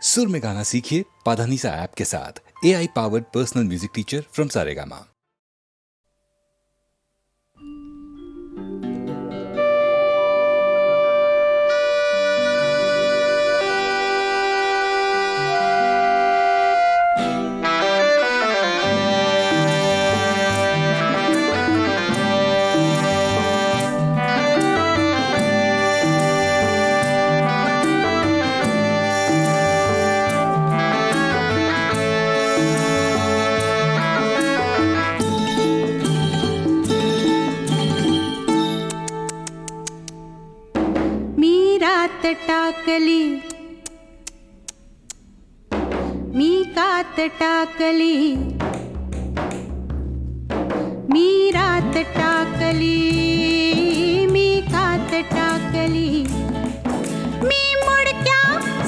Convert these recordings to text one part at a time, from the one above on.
सुर में गाना सीखिए पाधानीसा ऐप के साथ। AI powered personal music teacher from Saregama. टाकली मी कात टाकली मी रात टाकली मी कात टाकली मी मुडक्या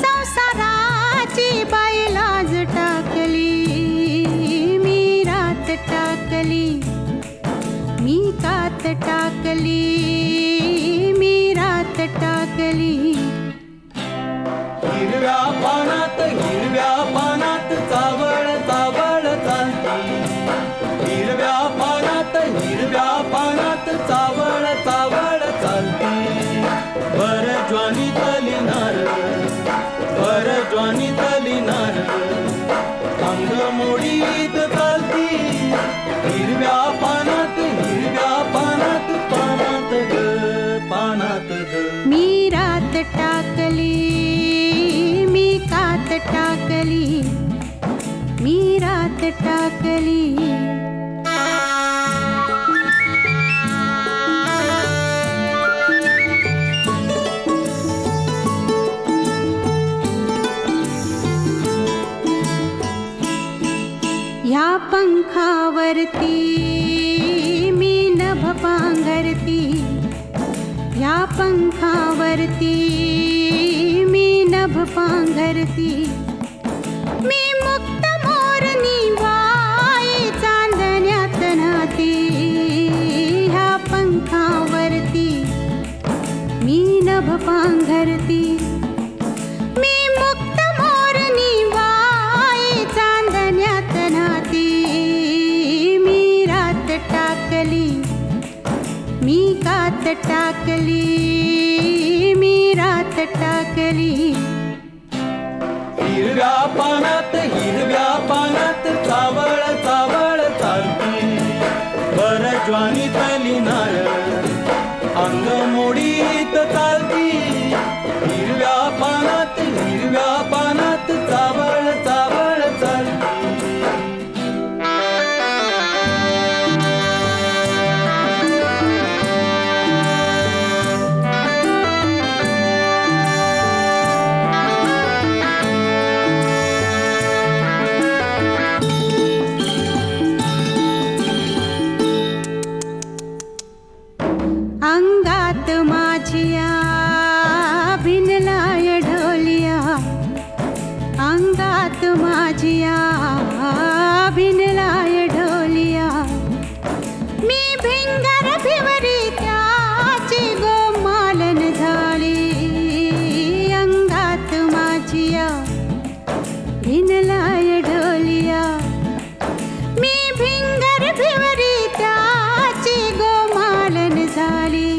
संसाराची बाईलाज टाकली मी रात टाकली मी कात टाकली मी रात टाकली हिरव्या पानात चावळ चावळ चालती हिरव्या पानात चावळ चावळ चालती भर ज्वानी तली नार अंग मोडीत चालती हिरव्या पानात पानात ग मी रात टाकली मी कात टाकली मी रात टाकली ह्या पंखावरती मी नभ पांघरती ह्या पंखावरती मी नभ पांघरती मी मुक्त मोरनी बाई चांदण्यात नाती ह्या पंखावरती मी नभ पांघरती मी मुक्त मोरनी बाई चांदण्यात नाती मी रात टाकली मी कात टाकली मी रात टाकली हिरव्या पानात चावळ चावळ चालती बर ज्वानी तली नार अंग मोडीत चालती हिरव्या पानात चावळ चावळ चालती अंगात माझिया भिनलाय ढोलिया अंगात माझिया भिनलाय ढोलिया मी भिंगर भिवरी त्याची गोमालन झाली अंगात माझिया भिनलाय ढोलिया मी भिंगर भिवरी त्याची गोमालन झाली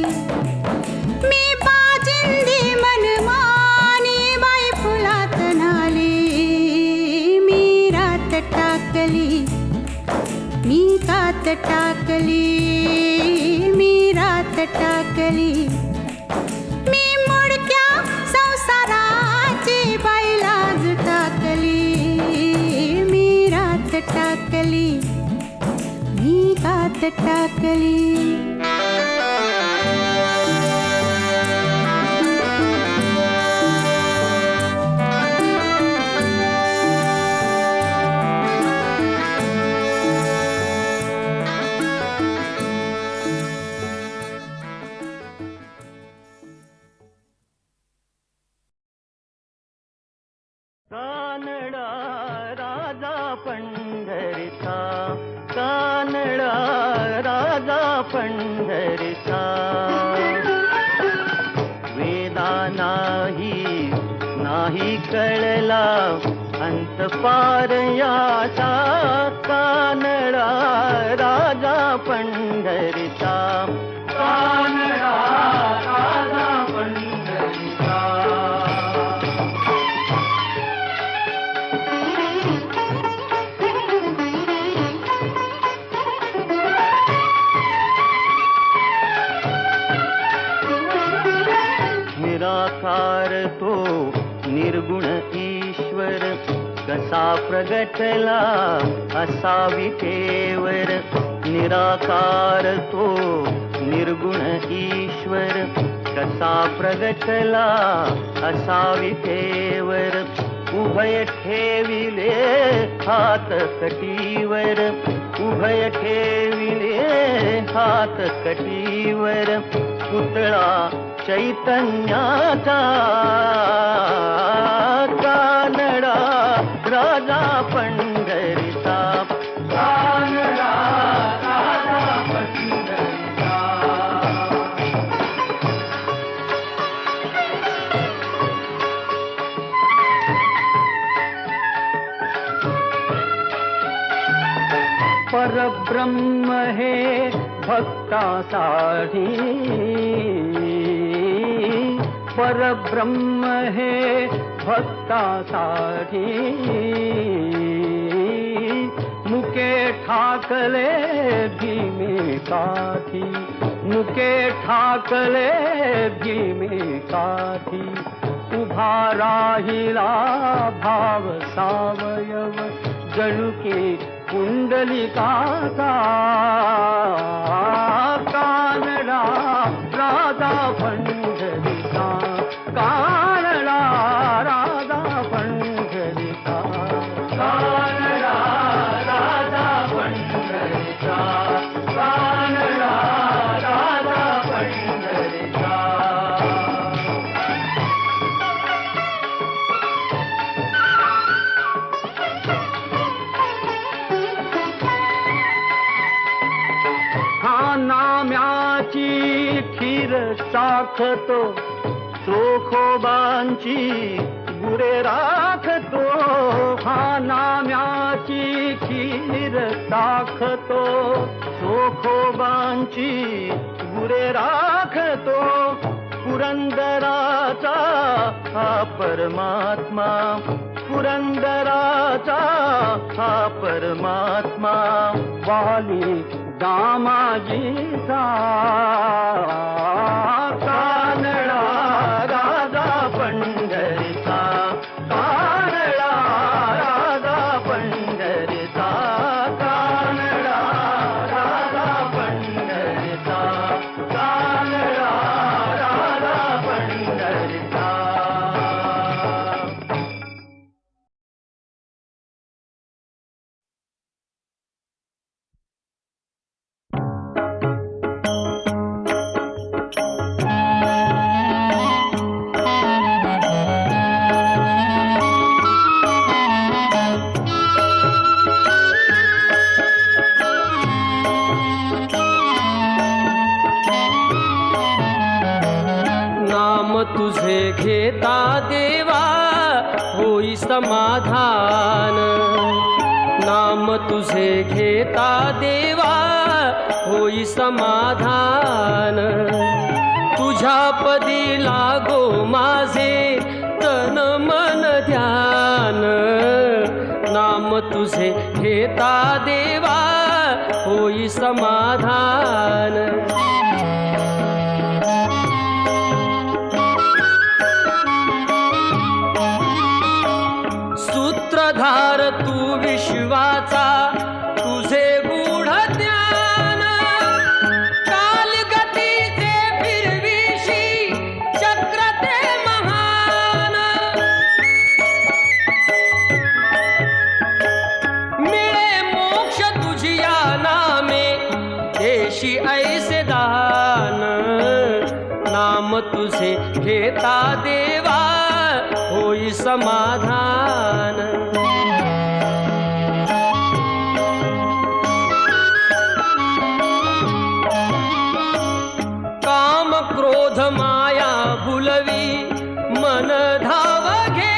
मी बाजिंदी मनमानी बाई फुलात नाली मी रात टाकली मी कात टाकली मी रात टाकली मी मुडक्या संसाराची बाईलाज टाकली मी रात टाकली मी कात टाकली कानडा राजा पंढरीचा कानडा राजा पंढरीचा वेदा नाही कळला अंत पार याचा, कानडा राजा पंढरीचा, कानडा राजा पंढरीचा. निराकार तो निर्गुण ईश्वर, कसा प्रगटला असा विठेवर. निराकार तो निर्गुण ईश्वर, कसा प्रगटला असा विठेवर. उभय ठेविले हात कटीवर, उभय ठेविले हात कटीवर. पुतळा चैतन्याचा, कानडा राजा पंढरीचा, कानडा राजा पंढरीचा. परब्रह्म हे भक्तासाठी, परब्रह्म हे भक्तासाठी. मुके ठाकले भीमे काठी, मुके ठाकले भीमे काठी. उभा राहिला भाव सावयव, जणू की कुंडलिकाचा, कानडा राजा पंढरीचा, कानडा राजा पंढरीचा, कानडा राजा पंढरीचा, कानडा राजा पंढरीचा. नाम्याची खीर चाखतो, चोखोबांची गुरे राखतो. हा नाम्याची खीर चाखतो, चोखोबांची गुरे राखतो. पुरंदराचा हा परमात्मा, पुरंदराचा हा परमात्मा. वाली दामाजीचा, कानडा राजा पंढरीचा, कानडा राजा पंढरीचा, कानडा राजा पंढरीचा, कानडा राजा पंढरीचा. तुझे घेता देवा होई समाधान, नाम तुझे घेता देवा होई समाधान. तुझ्या पदी लागो माझे तन मन ध्यान, नाम तुझे घेता देवा होई समाधान. सूत्रधार तू विश्वाचा, तुझे गूढ ज्ञान. कालगतीचे फिरविशी चक्र ते महान. मिळे मोक्ष तुझिया नामे, देशी ऐसे दान. नाम तुझे घेता देवा होई समाधान. क्रोध माया भुलवी मन धाव घे,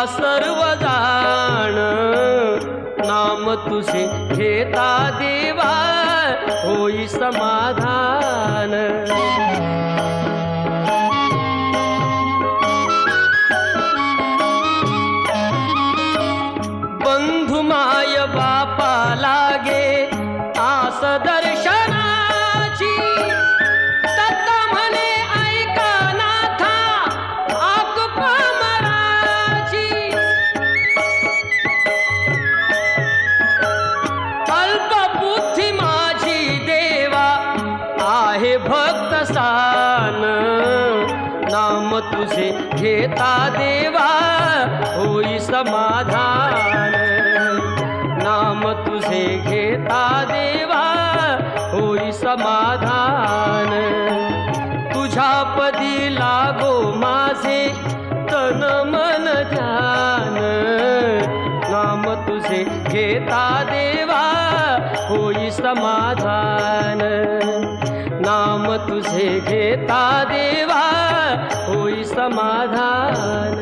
सर्व जाण नाम तुझे घेता देवा होई समाधान बंधु माय बापा लागे आस दर्शनाची तत्त म्हणे ऐका नाथा आक पामराची अल्पबुद्धी माझी देवा आहे भक्त सान नाम तुझे घेता देवा होई समाधान नाम तुझे घेता देवा होई समाधान तुझ्या पदी लागो माझे तन मन ध्यान नाम तुझे घेता देवा होई समाधान नाम तुझे घेता देवा होई समाधान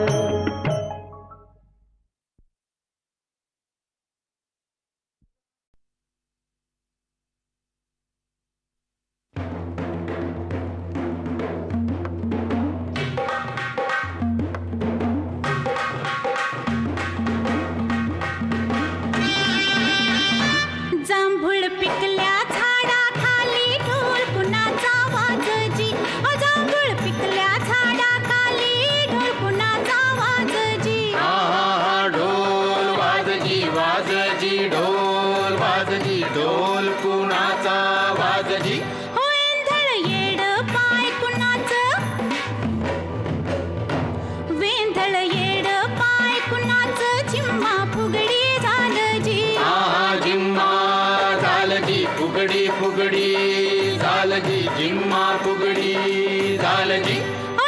जांभूळ पिकल्या झाडाखाली ढोल कुणाचा वाजजी जांभूळ पिकल्या झाडाखाली ढोल कुणाचा वाजजी ढोल वाजजी वाजजी ढोल वाजजी ढोल कुणाचा वाजजी वेंधळ येड पाय कुणाचं वेंधळ येड पाय कुणाचं झिम्मा फुगडी झालजी जिम्मा झालजी फुगडी फुगडी झालजी जिम्मा फुगडी झालजी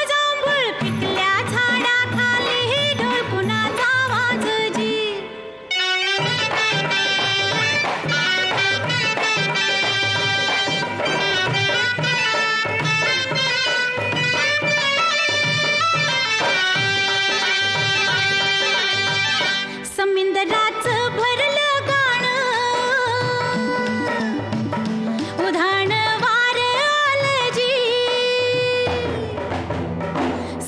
जांभूळ पिकल्या झाडाखाली ढोल कुणाचा वाजजी समिंदराचं भरलं गाणं उधाण वार आलजी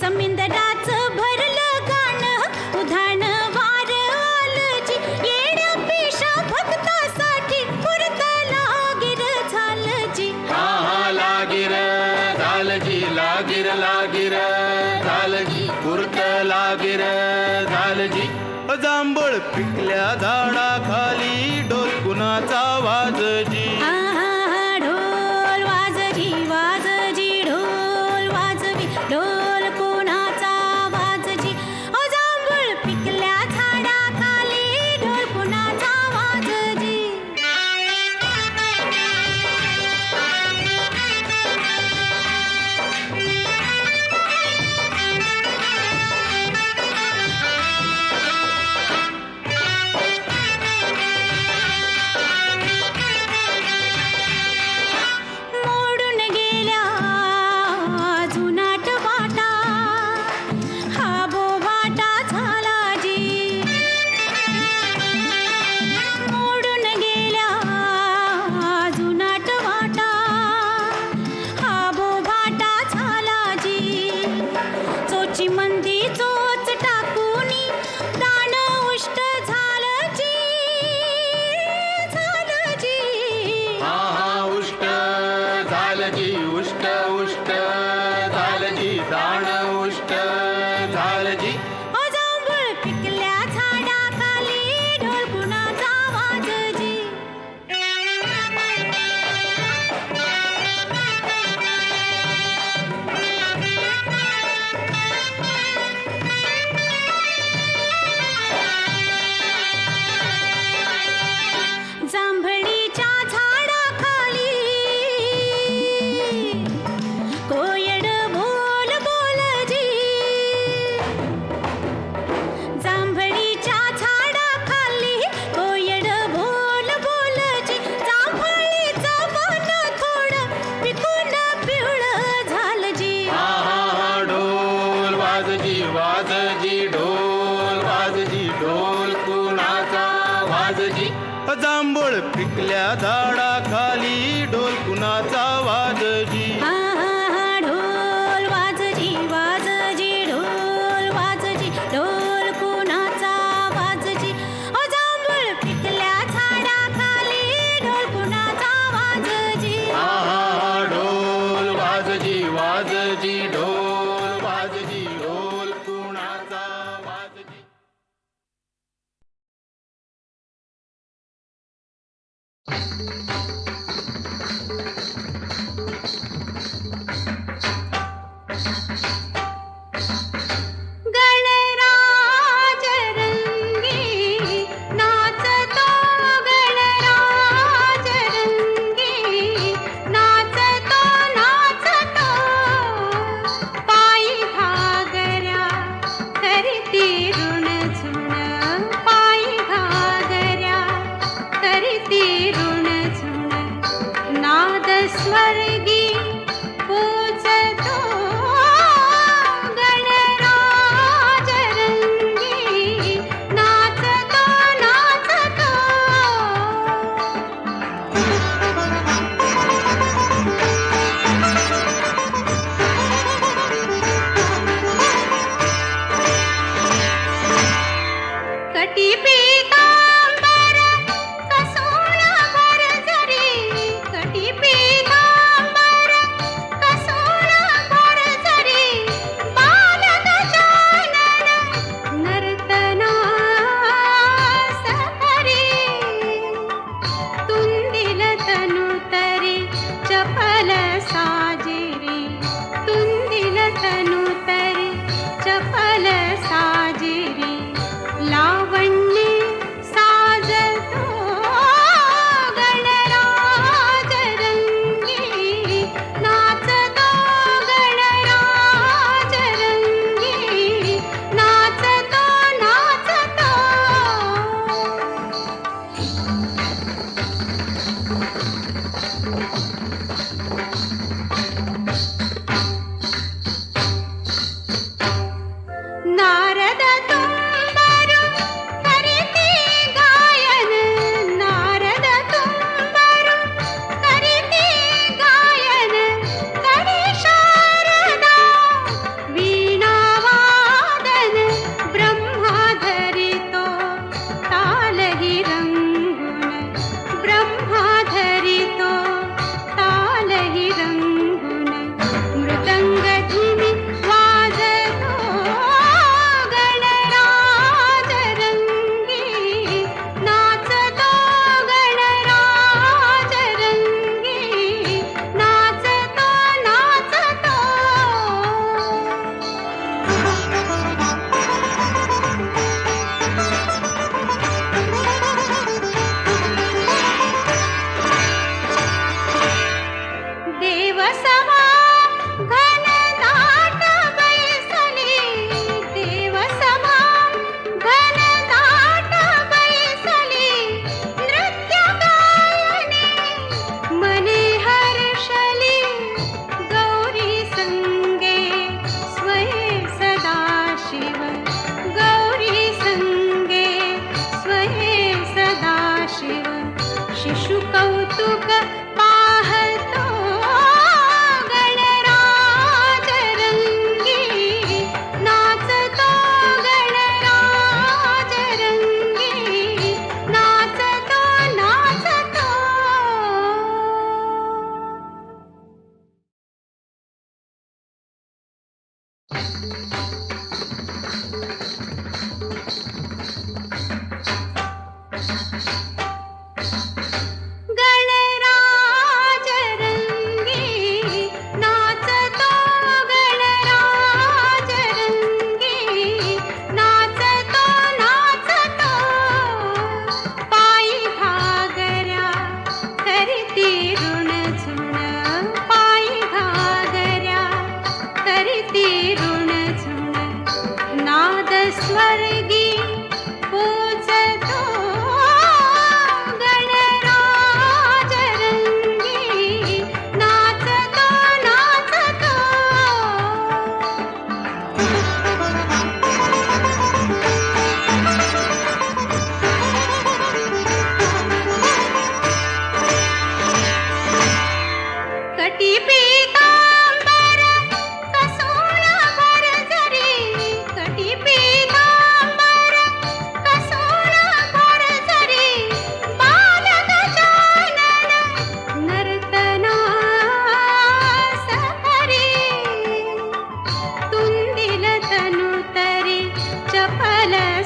समिंदराचं भरलं गाणं उधाण वार आलजी येड्या पेशा भक्तासाठी पुरत लागिर झालजी लागिर झालजी लागिर लागिर झालजी कुर्त लागिर झालजी जांभळ पिकल्या झाडाखाली ढोल कुणाचा वाजजी ढोल वाजजी वाजजी ढोल वाजवी ढोल कोणाचा वाजजी जांभूळ पिकल्या झाडाखाली ढोल कुणाचा वाजजी जांभूळ पिकल्या झाडाखाली ढोल कुणाचा वाजजी हा ढोल वाजजी वाजजी ढोल वाजजी ढोल कुणाचा वाजजी ओ जांभूळ पिकल्या झाडाखाली ढोल कुणाचा वाजजी आहा ढोल वाजजी वाजजी ढोल वाजजी ढोल कुणाचा वाजजी गणराज रंगी नाचतो गणराज रंगी नाचतो नाचतो पायी घागऱ्या करती ऋणझुण पायी घागऱ्या करती ऋणझुण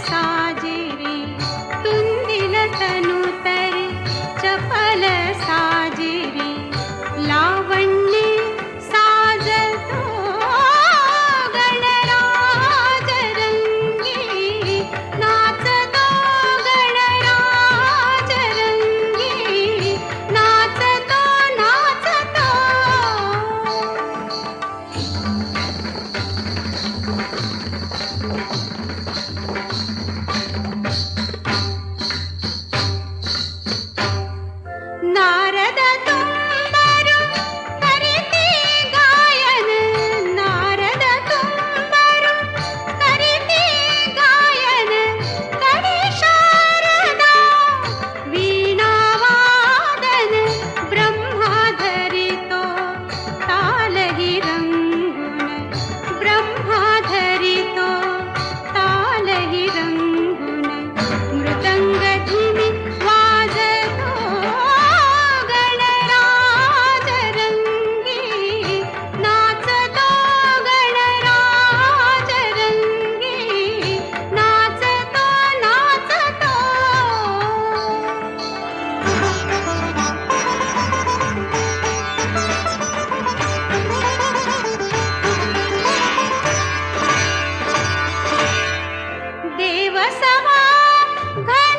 साजे रे तुंदिल तनु तरी चपल साजे रे लावण्य साजतो गणराज रंगी नाचतो गणराज रंगी नाचतो नाचतो नारद तुम्बरु करिते गायन नारद तुम्बरु करिते गायन करी शारदा वीणा वादन ब्रह्मा धरितो ताल हि रंगुन ब्रह्मा धरितो ताल हि रंगुन मृदंग धिमी वाजतो गणराज रंगी नाचतो गणराज रंगी नाचतो नाचतो देव सभा घर